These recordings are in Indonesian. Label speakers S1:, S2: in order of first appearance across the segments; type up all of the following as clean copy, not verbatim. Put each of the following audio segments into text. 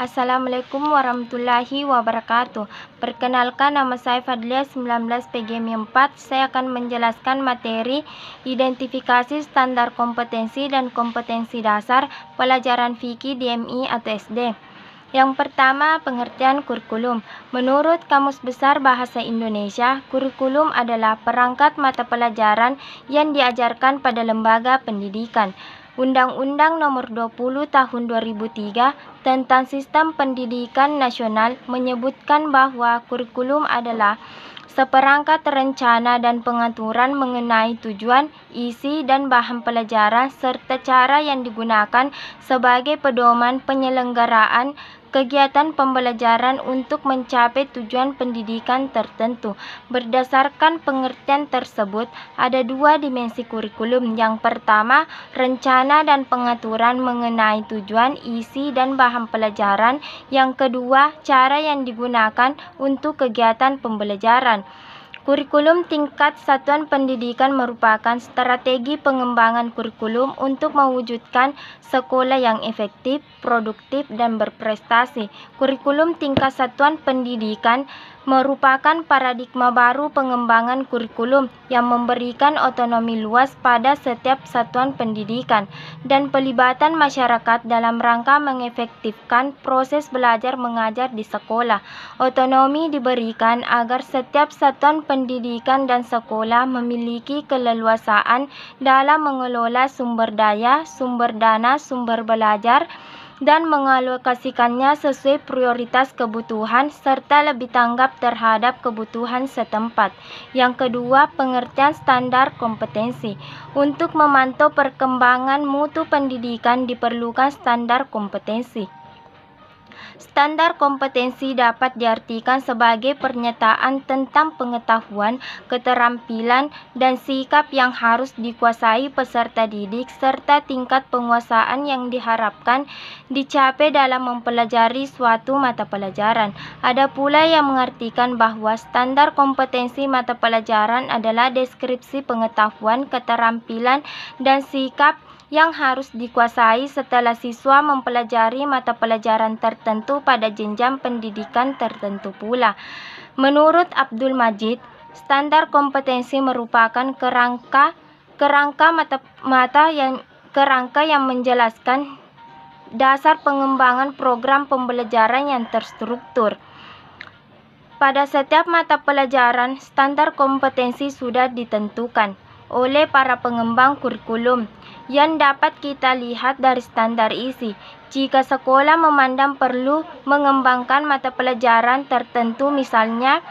S1: Assalamualaikum warahmatullahi wabarakatuh. Perkenalkan, nama saya Fadlia 19 PGMI 4. Saya akan menjelaskan materi identifikasi standar kompetensi dan kompetensi dasar pelajaran fikih di MI atau SD. Yang pertama, pengertian kurikulum. Menurut Kamus Besar Bahasa Indonesia, kurikulum adalah perangkat mata pelajaran yang diajarkan pada lembaga pendidikan. Undang-Undang Nomor 20 Tahun 2003 tentang Sistem Pendidikan Nasional menyebutkan bahwa kurikulum adalah seperangkat rencana dan pengaturan mengenai tujuan, isi, dan bahan pelajaran serta cara yang digunakan sebagai pedoman penyelenggaraan kegiatan pembelajaran untuk mencapai tujuan pendidikan tertentu. Berdasarkan pengertian tersebut, ada dua dimensi kurikulum. Yang pertama, rencana dan pengaturan mengenai tujuan, isi, dan bahan pelajaran. Yang kedua, cara yang digunakan untuk kegiatan pembelajaran. Kurikulum tingkat satuan pendidikan merupakan strategi pengembangan kurikulum untuk mewujudkan sekolah yang efektif, produktif, dan berprestasi. Kurikulum tingkat satuan pendidikan merupakan paradigma baru pengembangan kurikulum yang memberikan otonomi luas pada setiap satuan pendidikan dan pelibatan masyarakat dalam rangka mengefektifkan proses belajar mengajar di sekolah. Otonomi diberikan agar setiap satuan pendidikan dan sekolah memiliki keleluasaan dalam mengelola sumber daya, sumber dana, sumber belajar, dan mengalokasikannya sesuai prioritas kebutuhan serta lebih tanggap terhadap kebutuhan setempat. Yang kedua, pengertian standar kompetensi. Untuk memantau perkembangan mutu pendidikan diperlukan standar kompetensi. Standar kompetensi dapat diartikan sebagai pernyataan tentang pengetahuan, keterampilan, dan sikap yang harus dikuasai peserta didik serta tingkat penguasaan yang diharapkan dicapai dalam mempelajari suatu mata pelajaran. Ada pula yang mengartikan bahwa standar kompetensi mata pelajaran adalah deskripsi pengetahuan, keterampilan, dan sikap yang harus dikuasai setelah siswa mempelajari mata pelajaran tertentu pada jenjang pendidikan tertentu pula. Menurut Abdul Majid, standar kompetensi merupakan kerangka yang menjelaskan dasar pengembangan program pembelajaran yang terstruktur. Pada setiap mata pelajaran, standar kompetensi sudah ditentukan oleh para pengembang kurikulum yang dapat kita lihat dari standar isi. Jika sekolah memandang perlu mengembangkan mata pelajaran tertentu, misalnya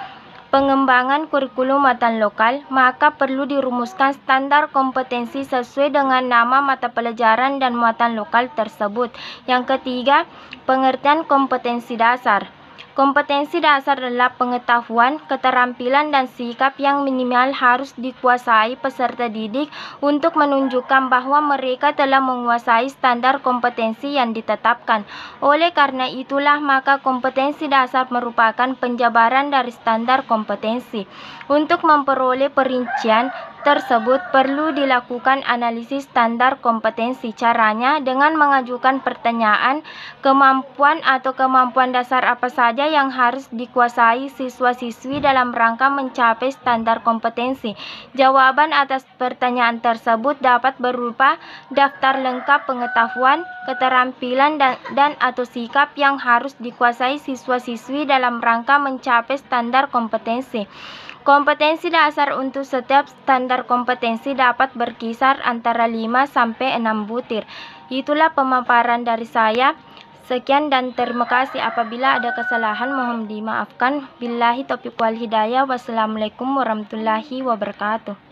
S1: pengembangan kurikulum muatan lokal, maka perlu dirumuskan standar kompetensi sesuai dengan nama mata pelajaran dan muatan lokal tersebut. Yang ketiga, pengertian kompetensi dasar. Kompetensi dasar adalah pengetahuan, keterampilan, dan sikap yang minimal harus dikuasai peserta didik untuk menunjukkan bahwa mereka telah menguasai standar kompetensi yang ditetapkan. Oleh karena itulah, maka kompetensi dasar merupakan penjabaran dari standar kompetensi. Untuk memperoleh perincian tersebut perlu dilakukan analisis standar kompetensi. Caranya dengan mengajukan pertanyaan, kemampuan atau kemampuan dasar apa saja yang harus dikuasai siswa-siswi dalam rangka mencapai standar kompetensi. Jawaban atas pertanyaan tersebut dapat berupa daftar lengkap pengetahuan, keterampilan, dan atau sikap yang harus dikuasai siswa-siswi dalam rangka mencapai standar kompetensi. Kompetensi dasar untuk setiap standar kompetensi dapat berkisar antara 5 sampai 6 butir. Itulah pemaparan dari saya. Sekian dan terima kasih. Apabila ada kesalahan mohon dimaafkan. Billahi taufiq wal hidayah. Wassalamualaikum warahmatullahi wabarakatuh.